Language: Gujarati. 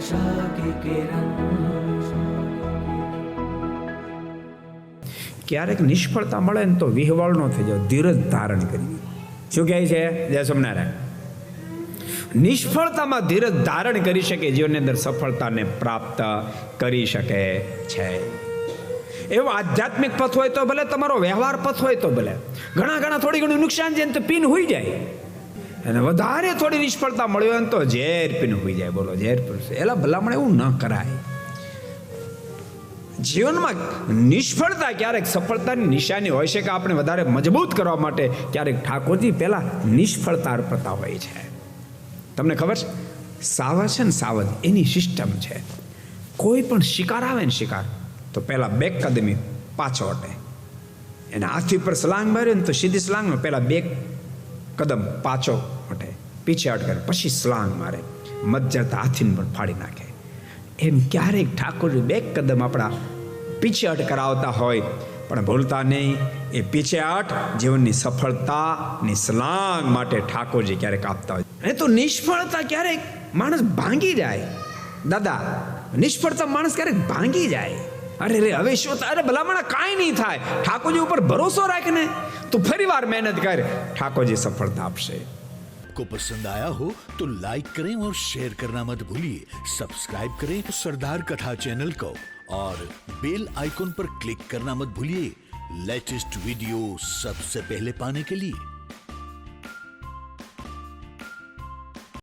आशा की किरण। ક્યારેક નિષ્ફળતા મળે ને તો વિહવળ ન થઈ જાવ, ધીરજ ધારણ કરવી. શું કહે છે જય સ્વામિનારાયણ? નિષ્ફળતામાં ધીરજ ધારણ કરી શકે, જીવનની અંદર સફળતાને પ્રાપ્ત કરી શકે છે. એવો આધ્યાત્મિક પથ હોય તો ભલે, તમારો વ્યવહાર પથ હોય તો ભલે, ઘણા થોડી ઘણું નુકસાન છે ને તો પીન હોઈ જાય, અને વધારે થોડી નિષ્ફળતા મળી હોય ને તો ઝેર પીન હોઈ જાય. બોલો, ઝેર પીન. એલા ભલામણ એવું ન કરાય. જીવનમાં નિષ્ફળતા ક્યારેક સફળતાની નિશાની હોય છે કે આપણે વધારે મજબૂત કરવા માટે ક્યારેક ઠાકોરજી પહેલા નિષ્ફળતા અર્પતા હોય છે. તમને ખબર છે, સાવધ છે ને સાવધ એની સિસ્ટમ છે. કોઈ પણ શિકાર આવે ને શિકાર, તો પહેલા 2 કદમી પાછો હટે. એને હાથી પર સલાંગ માર્યો ને તો સીધી સલાંગમાં પહેલા 2 કદમ પાછો હટે, પીછે હટ કરે, પછી સલાંગ મારે, મત જતા હાથીને પણ ફાડી નાખે. એમ ક્યારેક ઠાકોરજી 2 કદમ આપણા પીછે હટ કરાવતા હોય, પણ ભૂલતા નહીં, એ પીછે હટ જીવનની સફળતાની સલાંગ માટે ઠાકોરજી ક્યારેક આપતા હોય. એ તો નિષ્ફળતા ક્યારેક માણસ ભાંગી જાય. દાદા, નિષ્ફળતા માણસ ક્યારેક ભાંગી જાય. અરે હવે શું થાય? અરે ભલામણ કાંઈ નહીં થાય, ઠાકોરજી ઉપર ભરોસો રાખને, તું ફરી વાર મહેનત કર, ઠાકોરજી સફળતા આપશે. को पसंद आया हो तो लाइक करें और शेयर करना मत भूलिए. सब्सक्राइब करें सरदार कथा चैनल को और बेल आइकॉन पर क्लिक करना मत भूलिए लेटेस्ट वीडियो सबसे पहले पाने के लिए.